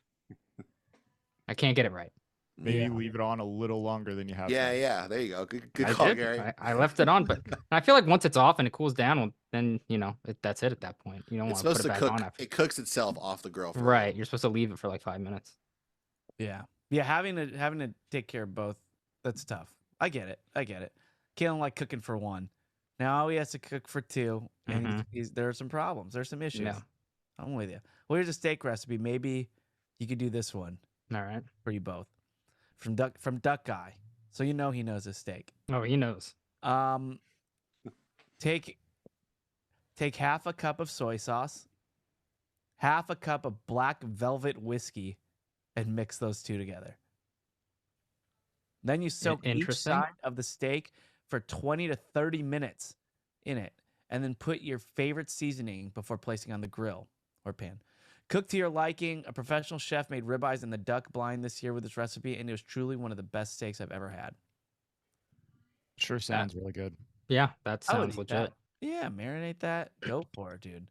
I can't get it right. Maybe leave it on a little longer than you have. Yeah. There you go. Good I call, did. Gary. I left it on, but I feel like once it's off and it cools down, well, then that's it at that point. You don't want to put it back on after. It cooks itself off the grill. Right. You're supposed to leave it for like 5 minutes. Yeah. Having to take care of both, that's tough. I get it. Kalen like cooking for one. Now he has to cook for two, and there are some problems. There's some issues. Yeah. I'm with you. Well, here's a steak recipe. Maybe you could do this one All right. for you both from Duck Guy, so you know he knows his steak. Oh, he knows. Take half a cup of soy sauce, half a cup of black velvet whiskey, and mix those two together. Then you soak each Interesting. side of the steak for 20 to 30 minutes in it, and then put your favorite seasoning before placing on the grill or pan. Cook to your liking. A professional chef made ribeyes in the duck blind this year with this recipe, and it was truly one of the best steaks I've ever had. Sure sounds really good. Yeah, that I would sounds eat legit. that. Yeah, marinate that. Go for it, dude.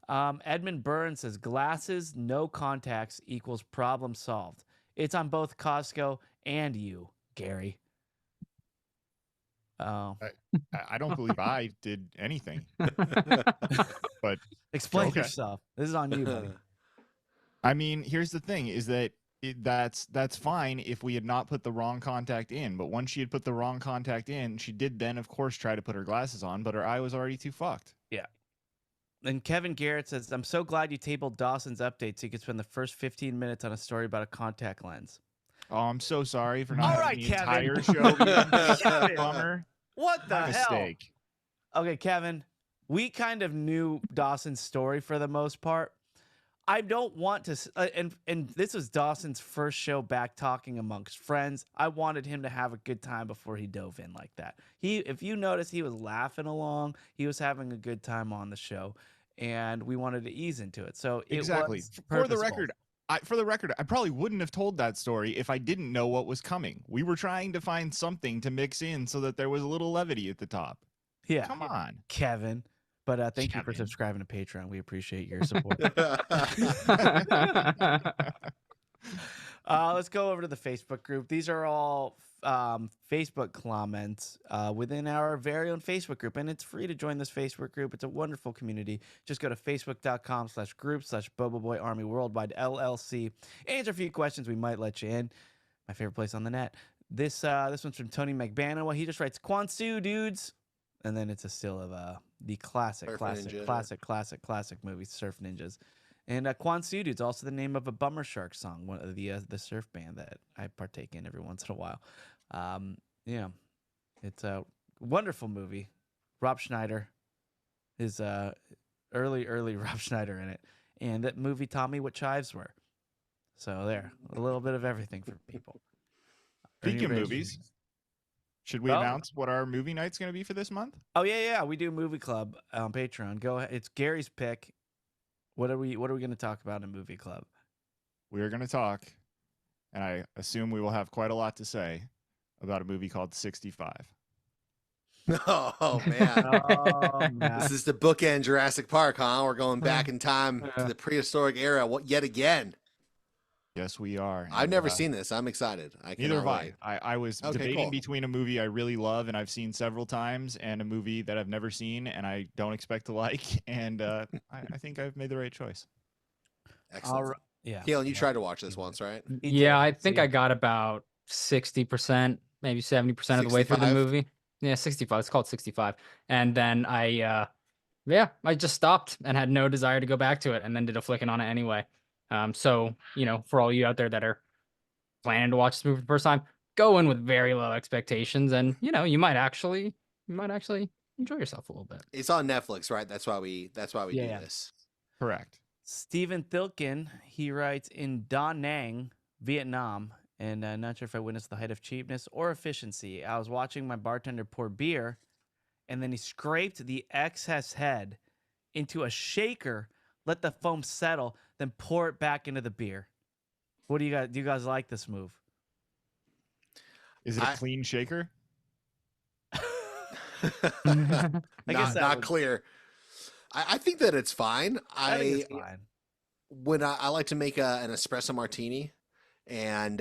Edmund Burns says glasses, no contacts equals problem solved. It's on both Costco and you, Gary. Oh, I don't believe I did anything, but explain Okay. yourself. This is on you, buddy. I mean, here's the thing: is that that's fine if we had not put the wrong contact in. But once she had put the wrong contact in, she did then, of course, try to put her glasses on, but her eye was already too fucked. And Kevin Garrett says, I'm so glad you tabled Dawson's update so you could spend the first 15 minutes on a story about a contact lens. Oh, I'm so sorry for All not right, having the Kevin. entire show. Being Kevin. bummer. What the My hell? mistake. Okay, Kevin, we kind of knew Dawson's story for the most part. I don't want to, and this was Dawson's first show back talking amongst friends. I wanted him to have a good time before he dove in like that. If you notice, he was laughing along. He was having a good time on the show, and we wanted to ease into it. So it Exactly. was For the purposeful. record, I probably wouldn't have told that story if I didn't know what was coming. We were trying to find something to mix in so that there was a little levity at the top. Yeah, Come on. Kevin. But thank you for Kevin. subscribing to Patreon. We appreciate your support. Let's go over to the Facebook group. These are all Facebook comments within our very own Facebook group, and it's free to join this Facebook group. It's a wonderful community. Just go to facebook.com/group/Bobo Army Worldwide LLC. Answer a few questions. We might let you in. My favorite place on the net. This one's from Tony McBannon. Well, he just writes Kwansu dudes, and then it's a still of the classic movie Surf Ninjas. And Kwansu Dude's also the name of a Bummer Shark song, one of the surf band that I partake in every once in a while. Yeah, it's a wonderful movie. Rob Schneider is early Rob Schneider in it, and that movie taught me what chives were. So there, a little bit of everything for people. Speaking of movies, should we Oh. announce what our movie night's going to be for this month? Oh yeah, we do movie club on Patreon. Go ahead. It's Gary's pick. What are we going to talk about in movie club? We are going to talk, and I assume we will have quite a lot to say about a movie called 65. Oh man. Oh, This is the bookend Jurassic Park, huh? We're going back in time to the prehistoric era. What yet again? Yes, we are. I've never seen this. I'm excited. Neither have cannot wait. I was Okay, debating cool. between a movie I really love and I've seen several times and a movie that I've never seen and I don't expect to like. And I think I've made the right choice. Excellent. All right. Yeah. Keelan, you tried to watch this once, right? Yeah, I think I got about 60%, maybe 70% of the way through the 65? movie. Yeah, 65. It's called 65. And then I just stopped and had no desire to go back to it and then did a flicking on it anyway. So, for all you out there that are planning to watch this movie for the first time, go in with very low expectations and, you might actually enjoy yourself a little bit. It's on Netflix, right? That's why we do Yeah. this. Correct. Stephen Thilkin, he writes, in Da Nang, Vietnam, and not sure if I witnessed the height of cheapness or efficiency. I was watching my bartender pour beer, and then he scraped the excess head into a shaker, let the foam settle, then pour it back into the beer. What do you guys? Do you guys like this move? Is it a clean shaker? I guess that not would- clear. I think that it's fine. I think it's fine. When I like to make an espresso martini, and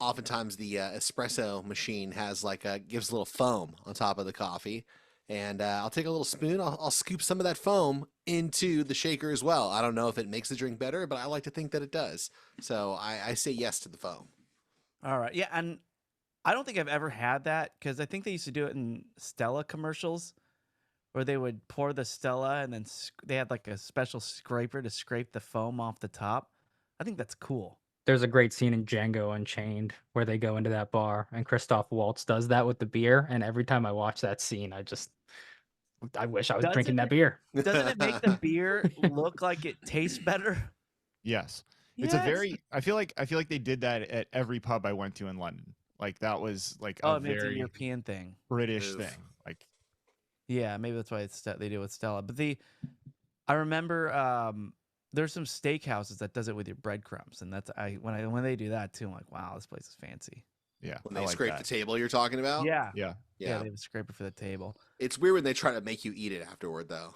oftentimes the espresso machine has gives a little foam on top of the coffee, and I'll take a little spoon, I'll scoop some of that foam into the shaker as well. I don't know if it makes the drink better, but I like to think that it does. So I say yes to the foam. All right, yeah, and I don't think I've ever had that because I think they used to do it in Stella commercials where they would pour the Stella and then they had like a special scraper to scrape the foam off the top. I think that's cool. There's a great scene in Django Unchained where they go into that bar and Christoph Waltz does that with the beer. And every time I watch that scene, I wish I was drinking that beer. Doesn't it make the beer look like it tastes better? Yes. It's a very. I feel like they did that at every pub I went to in London. Like that was like a maybe it's a very European thing. British thing. Like, yeah, maybe that's why they do it with Stella. But I remember there's some steakhouses that does it with your breadcrumbs, and that's when they do that too. I'm like, wow, this place is fancy. yeah. When I they like scrape that. the table, you're talking about? Yeah, Yeah. they have a scraper for the table. It's weird when they try to make you eat it afterward, though.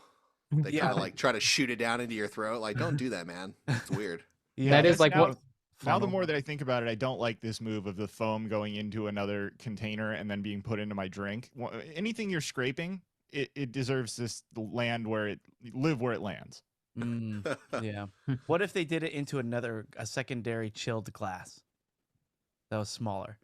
They kind of like try to shoot it down into your throat. Like, don't do that, man. It's weird. Yeah, That is like now, what. Now the more that I think about it, I don't like this move of the foam going into another container and then being put into my drink. Anything you're scraping, it deserves this land where it lands. Yeah. What if they did it into a secondary chilled glass that was smaller?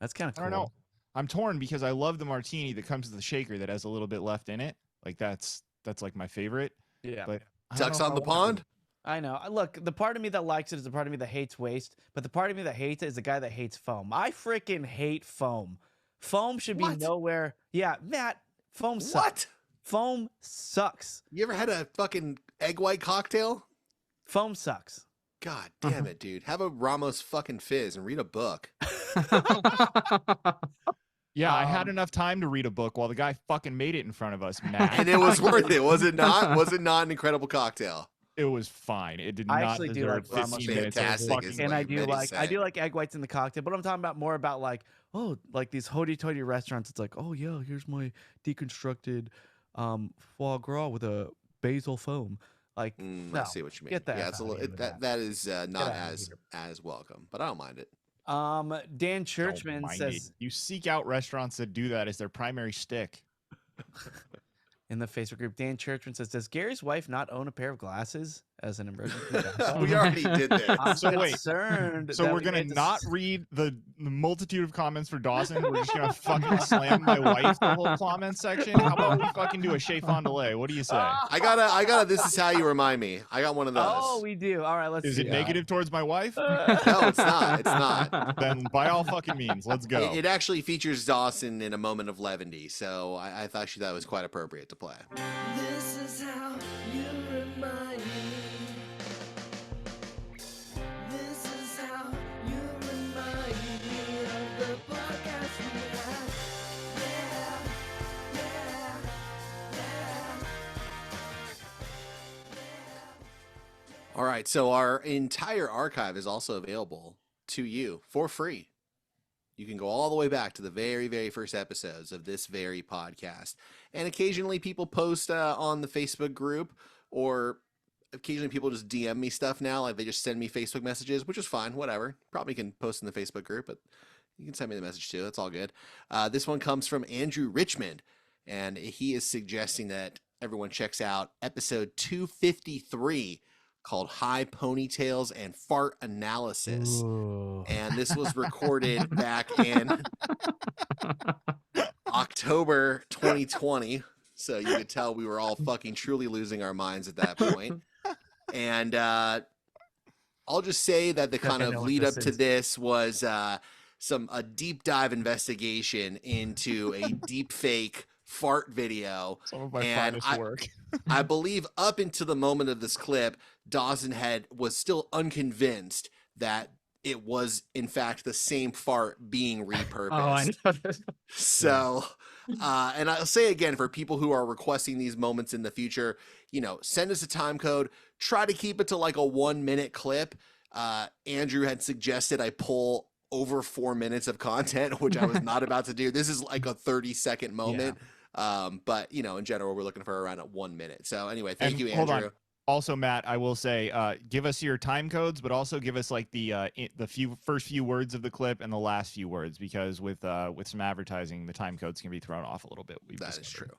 That's kind of cool. I don't know. I'm torn because I love the martini that comes with the shaker that has a little bit left in it. Like that's like my favorite. Yeah. But Ducks on the pond? I know. Look, the part of me that likes it is the part of me that hates waste, but the part of me that hates it is the guy that hates foam. I freaking hate foam. Foam should be nowhere. Yeah, Matt, foam sucks. What? Foam sucks. You ever had a fucking egg white cocktail? Foam sucks. God damn it, dude. Have a Ramos fucking fizz and read a book. Yeah, I had enough time to read a book while the guy fucking made it in front of us, Matt. And it was worth it, was it not? Was it not an incredible cocktail? It was fine. It did I not actually do deserve like Ramos 15 minutes of fantastic, fucking isn't And it? I do many like say. egg whites in the cocktail, but I'm talking about more about like, oh, like these hoity-toity restaurants. It's like, oh yeah, here's my deconstructed foie gras with a basil foam. Like, no, I see what you mean. get that Yeah, it's a out of little, here with that is not out of as welcome, but I don't mind it. Dan Don't Churchman mind says it. You seek out restaurants that do that as their primary stick. in the Facebook group, Dan Churchman says, does Gary's wife not own a pair of glasses as an emergency backup? We already did this. I'm So wait, concerned So that we're we gonna made this- not read the multitude of comments for Dawson. We're just gonna fucking slam my wife the whole comment section. How about we fucking do a Chez Fondelay? What do you say? I gotta. This is how you remind me. I got one of those. Oh, we do. All right, let's Is see. it negative towards my wife? No, it's not. It's not. Then by all fucking means, let's go. It actually features Dawson in a moment of levity, so I thought that was quite appropriate to play. This is how you remind me. This is how you remind me of the podcast we had. Yeah, yeah, yeah. All right, so our entire archive is also available to you for free. You can go all the way back to the very, very first episodes of this very podcast. And occasionally people post on the Facebook group, or occasionally people just DM me stuff now. Like they just send me Facebook messages, which is fine, whatever. Probably can post in the Facebook group, but you can send me the message too. That's all good. This one comes from Andrew Richmond, and he is suggesting that everyone checks out episode 253 called High Ponytails and Fart Analysis. Ooh. And this was recorded back in October 2020. So you could tell we were all fucking truly losing our minds at that point. And I'll just say that the kind I of know what lead this up to is. this was a deep dive investigation into a deep fake fart video. Some of my And finest work. I believe up into the moment of this clip, Dawson was still unconvinced that it was in fact the same fart being repurposed. Oh, I know this. So, and I'll say again, for people who are requesting these moments in the future, send us a time code. Try to keep it to like a 1 minute clip. Andrew had suggested I pull over 4 minutes of content, which I was not about to do. This is like a 30-second moment. But in general, we're looking for around 1 minute. So anyway, thank you, Hold Andrew. on. Also, Matt, I will say, give us your time codes, but also give us like the first few words of the clip and the last few words, because with some advertising, the time codes can be thrown off a little bit. That is true.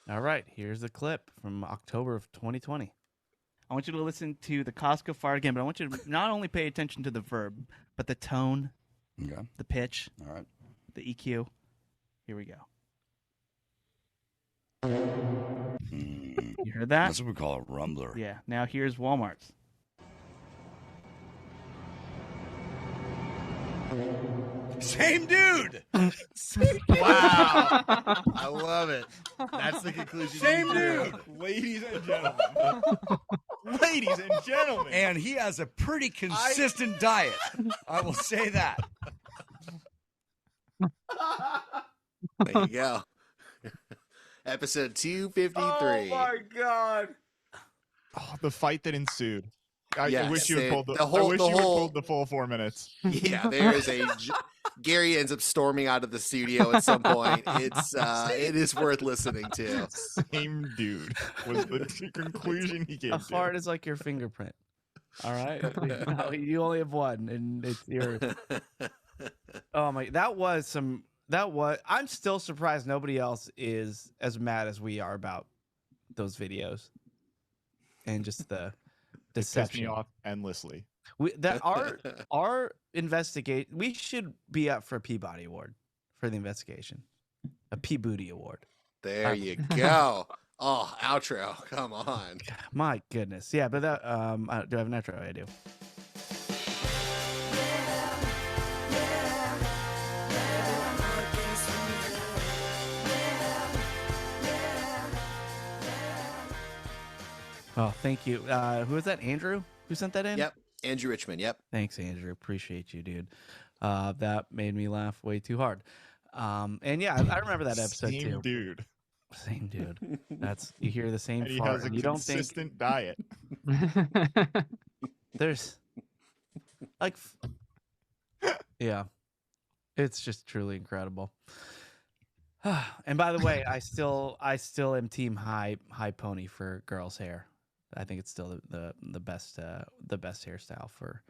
All right, here's the clip from October of 2020. I want you to listen to the Costco fart again, but I want you to not only pay attention to the verb, but the tone Okay. the pitch, All right. the EQ. Here we go. Mm, You heard that? that's what we call a rumbler. Yeah. Now here's Walmart's. Same dude. Wow. I love it. That's the conclusion. Same you drew. dude. Ladies and gentlemen. Ladies and gentlemen. And he has a pretty consistent diet. I will say that. There you go. Episode 253. God. Oh, the fight that ensued. I Yes, wish you had pulled the whole- I wish the you had whole- pulled the full 4 minutes. Yeah, there is Gary ends up storming out of the studio at some point. It is worth listening to. Same dude was the conclusion he came A to. fart is like your fingerprint. All right. No, you only have one, and it's yours. Oh my! I'm still surprised nobody else is as mad as we are about those videos, and just the It pissed deception. me off endlessly. Our investigate. We should be up for a Peabody Award for the investigation, a Peabody Award. There you go. Oh, outro. Come on. My goodness, yeah. But that do I have an outro? I do. Oh, thank you. Who was that? Andrew? Who sent that in? Yep. Andrew Richmond. Yep. Thanks, Andrew. Appreciate you, dude. That made me laugh way too hard. And yeah, I remember that episode Same too. dude. Same dude. That's you hear the same And he fart. has a And you don't think consistent diet. there's like, yeah, it's just truly incredible. And by the way, I still am team high pony for girls' hair. I think it's still the best hairstyle for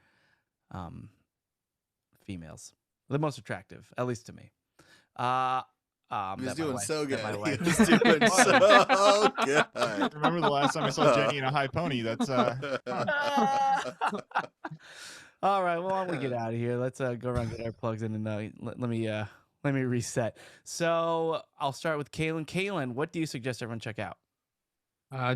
females, the most attractive, at least to me. He was that my doing wife- so good. that my He wife- was doing so good. Remember the last time I saw Jenny in a high pony? That's All right, well, why don't we get out of here? Let's go around and get our plugs in, and let me reset. So I'll start with Kalen. Kalen, what do you suggest everyone check out?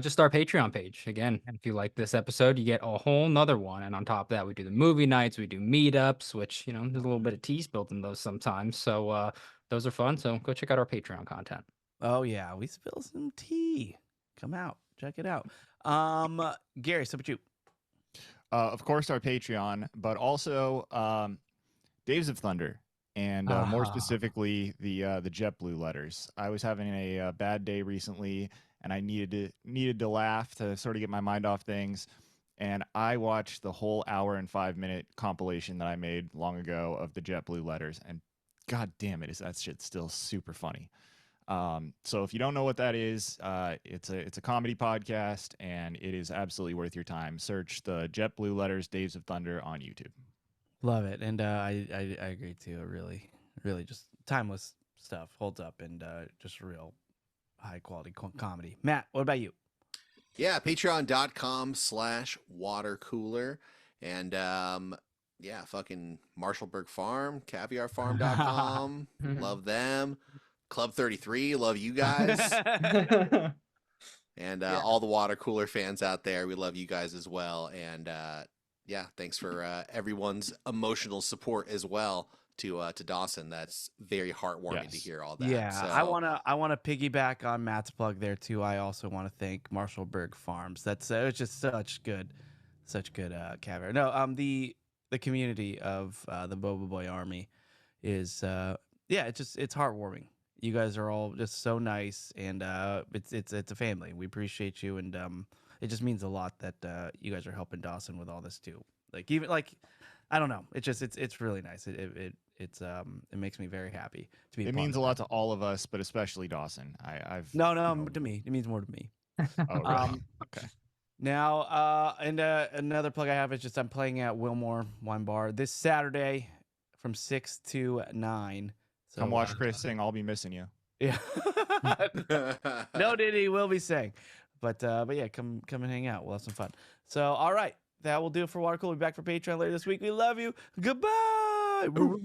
Just our Patreon page. Again, if you like this episode, you get a whole nother one. And on top of that, we do the movie nights, we do meetups, which, there's a little bit of tease built in those sometimes. So those are fun. So go check out our Patreon content. Oh yeah, we spill some tea. Come out, check it out. Gary, so about you. of course our Patreon, but also Days of Thunder, and more specifically the JetBlue letters. I was having a bad day recently, and I needed to laugh to sort of get my mind off things. And I watched the whole hour and 5-minute compilation that I made long ago of the JetBlue letters, and god damn it, is that shit still super funny. So if you don't know what that is, it's a comedy podcast, and it is absolutely worth your time. Search the JetBlue letters Days of Thunder on YouTube. Love it, and I agree too. It really just timeless stuff, holds up, and just real high quality comedy. Matt, what about you? Yeah, patreon.com/watercooler. And yeah, fucking Marshallberg Farm, caviarfarm.com. Love them. Club 33, love you guys. And all the water cooler fans out there, we love you guys as well. And yeah, thanks for everyone's emotional support as well to Dawson. That's very heartwarming to hear all that. Yeah, so, I wanna piggyback on Matt's plug there too. I also want to thank Marshallberg Farms. That's it's just such good caviar. No, the community of the Boba Boy Army is it's heartwarming. You guys are all just so nice, and it's a family. We appreciate you, and it just means a lot that you guys are helping Dawson with all this too. Like even like I don't know, it's really nice. It makes me very happy to be. It means a lot to all of us, but especially Dawson. I've No, to me, it means more to me. Oh, really? Okay. Now, another plug I have is just I'm playing at Wilmore Wine Bar this Saturday from 6 to 9. So, Come watch Chris sing. I'll be missing you. Yeah. No, Diddy will be saying, but yeah, come and hang out. We'll have some fun. So, all right, that will do it for Watercooler. We'll be back for Patreon later this week. We love you. Goodbye. time.